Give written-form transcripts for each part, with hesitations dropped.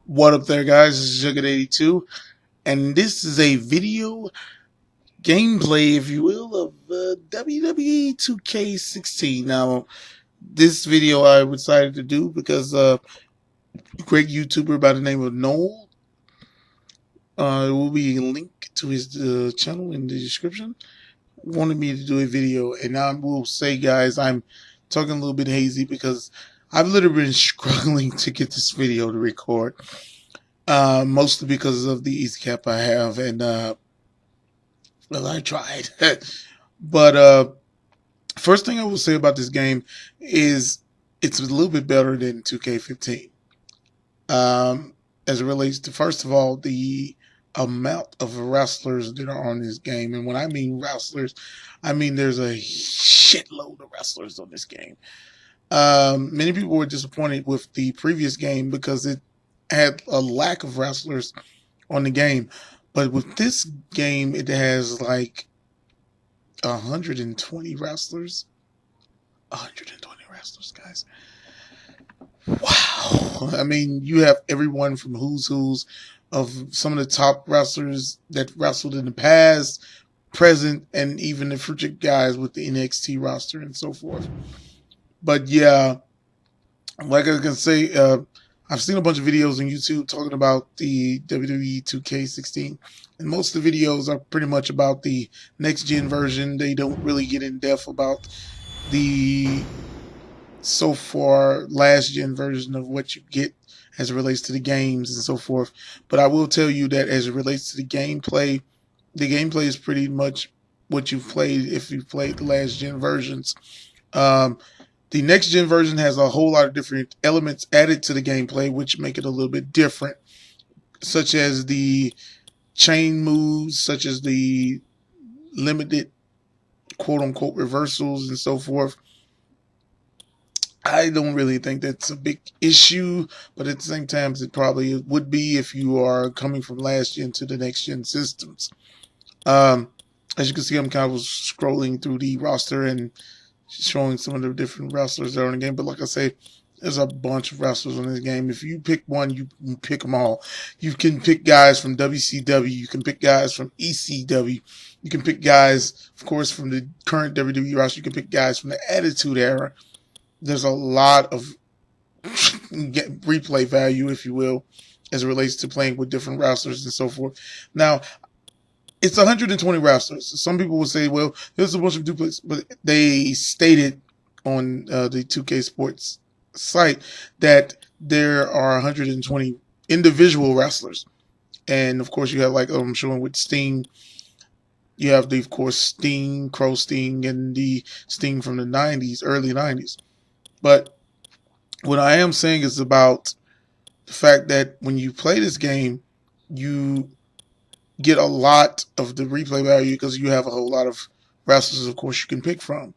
What up there, guys? This is Jugget82, and this is a video gameplay, if you will, of WWE 2K16. Now, this video I decided to do because a great YouTuber by the name of Noel, it will be a link to his channel in the description, wanted me to do a video, and I will say, guys, I'm talking a little bit hazy because I've literally been struggling to get this video to record. Mostly because of the easy cap I have, and well, I tried. But first thing I will say about this game is it's a little bit better than 2K15. As it relates to, first of all, the amount of wrestlers that are on this game, and when I mean wrestlers, I mean there's a shitload of wrestlers on this game. Many people were disappointed with the previous game because it had a lack of wrestlers on the game, but with this game it has like 120 wrestlers. 120 wrestlers, guys. Wow. I mean, you have everyone from who's of some of the top wrestlers that wrestled in the past, present, and even the future guys with the NXT roster and so forth. But yeah, like I can say, I've seen a bunch of videos on YouTube talking about the WWE 2K16, and most of the videos are pretty much about the next-gen version. They don't really get in depth about the so far last-gen version of what you get as it relates to the games and so forth. But I will tell you that as it relates to the gameplay is pretty much what you've played if you played the last-gen versions. The next gen version has a whole lot of different elements added to the gameplay, which make it a little bit different, such as the chain moves, such as the limited quote unquote reversals and so forth. I don't really think that's a big issue, but at the same time, it probably would be if you are coming from last gen to the next gen systems. As you can see, I'm kind of scrolling through the roster and showing some of the different wrestlers that are in the game. But like I say, there's a bunch of wrestlers in this game. If you pick one, you pick them all. You can pick guys from WCW. You can pick guys from ECW. You can pick guys, of course, from the current WWE roster. You can pick guys from the Attitude Era. There's a lot of replay value, if you will, as it relates to playing with different wrestlers and so forth. Now, it's 120 wrestlers. Some people will say, well, there's a bunch of duplicates, but they stated on the 2K Sports site that there are 120 individual wrestlers. And, of course, you have, like I'm showing with Sting, you have, of course, Sting, Crow Sting, and the Sting from the 90s, early 90s. But what I am saying is about the fact that when you play this game, you get a lot of the replay value because you have a whole lot of wrestlers, of course, you can pick from.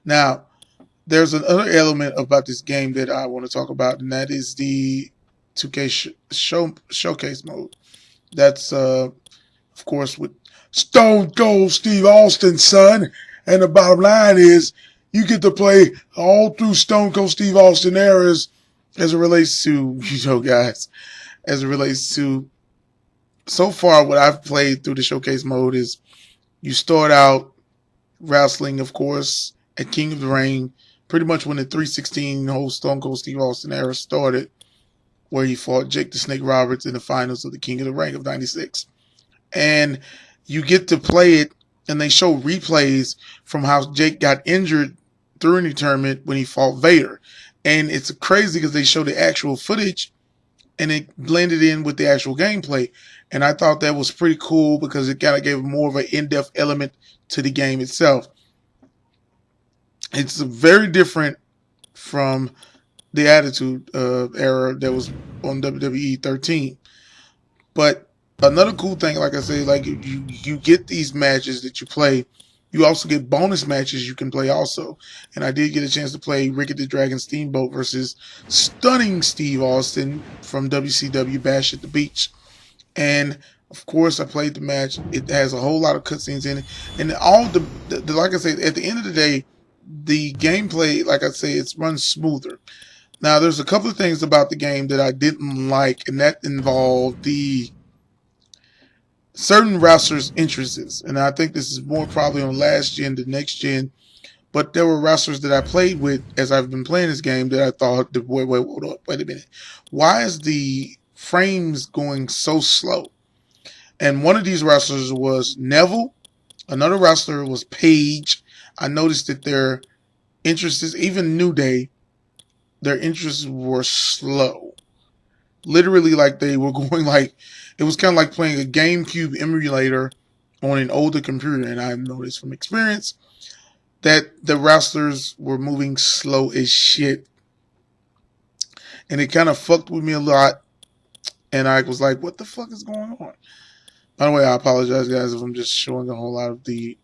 Now, there's another element about this game that I want to talk about, and that is the 2K showcase mode. That's, of course, with Stone Cold Steve Austin's son. And the bottom line is you get to play all through Stone Cold Steve Austin eras as it relates to, guys, as it relates to so far, what I've played through the showcase mode is you start out wrestling, of course, at King of the Ring, pretty much when the 316 whole Stone Cold Steve Austin era started, where he fought Jake the Snake Roberts in the finals of the King of the Ring of '96. And you get to play it, and they show replays from how Jake got injured during the tournament when he fought Vader. And it's crazy because they show the actual footage and it blended in with the actual gameplay. And I thought that was pretty cool because it kind of gave more of an in-depth element to the game itself. It's very different from the Attitude Era that was on WWE 13. But another cool thing, like I say, like you get these matches that you play. You also get bonus matches you can play also. And I did get a chance to play Ricky the Dragon Steamboat versus Stunning Steve Austin from WCW Bash at the Beach. And of course, I played the match. It has a whole lot of cutscenes in it. And all the like I say, at the end of the day, the gameplay, like I say, it runs smoother. Now, there's a couple of things about the game that I didn't like, and that involved the certain wrestlers' interests. And I think this is more probably on last gen than next gen. But there were wrestlers that I played with as I've been playing this game that I thought, wait a minute. Why is the frames going so slow? And one of these wrestlers was Neville. Another wrestler was Paige. I noticed that their interests, even New Day, their interests were slow. Literally, like they were going like, it was kind of like playing a GameCube emulator on an older computer. And I've noticed from experience that the wrestlers were moving slow as shit. And it kind of fucked with me a lot. And I was like, what the fuck is going on? By the way, I apologize, guys, if I'm just showing a whole lot of the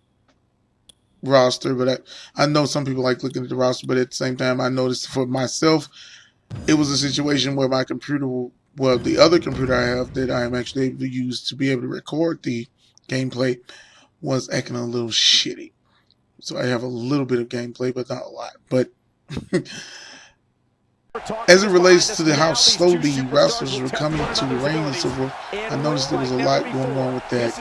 roster. But I know some people like looking at the roster. But at the same time, I noticed for myself, it was a situation where my computer, well, the other computer I have that I am actually able to use to be able to record the gameplay was acting a little shitty. So I have a little bit of gameplay, but not a lot. But as it relates to how slowly wrestlers were coming to the ring and so forth, I noticed there was a lot going on with that.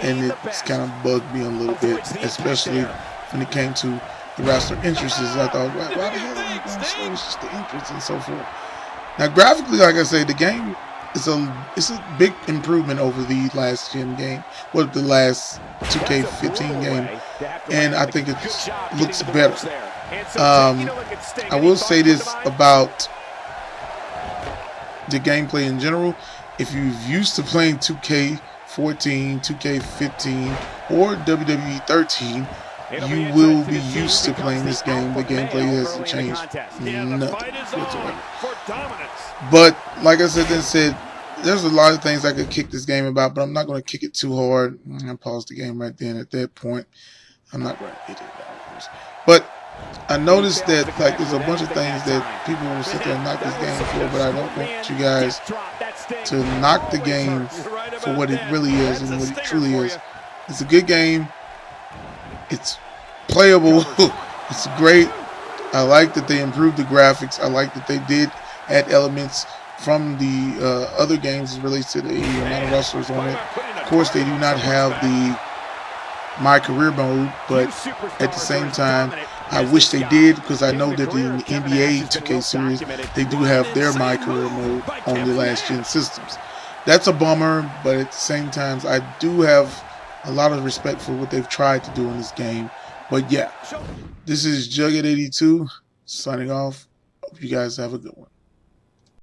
And it's kind of bugged me a little bit, especially when it came to the wrestler interests. I thought, why the hell are they going slow? It's just the entrance and so forth. Now, graphically, like I say, the game is a big improvement over the last gen game, or the last 2K15 game, and I think it looks better. I will say this about the gameplay in general. If you're used to playing 2K14, 2K15, or WWE 13, you will be used to playing this game. The gameplay hasn't changed nothing whatsoever. But like I said, there's a lot of things I could kick this game about, but I'm not going to kick it too hard. I'm going to pause the game right then. At that point, I'm not going to hit it. But I noticed that like there's a bunch of things that people will sit there and knock this game for, but I don't want you guys to knock the game for what it really is and what it truly is. It's a good game. It's playable. It's great. I like that they improved the graphics. I like that they did add elements from the other games as relates to the amount of wrestlers on it. Of course, they do not have the My Career mode, but at the same time, I wish they did, because I know that in the NBA 2K series, they do have their My Career mode on the last gen systems. That's a bummer, but at the same time, I do have a lot of respect for what they've tried to do in this game. But yeah, this is Jughead82 signing off. Hope you guys have a good one.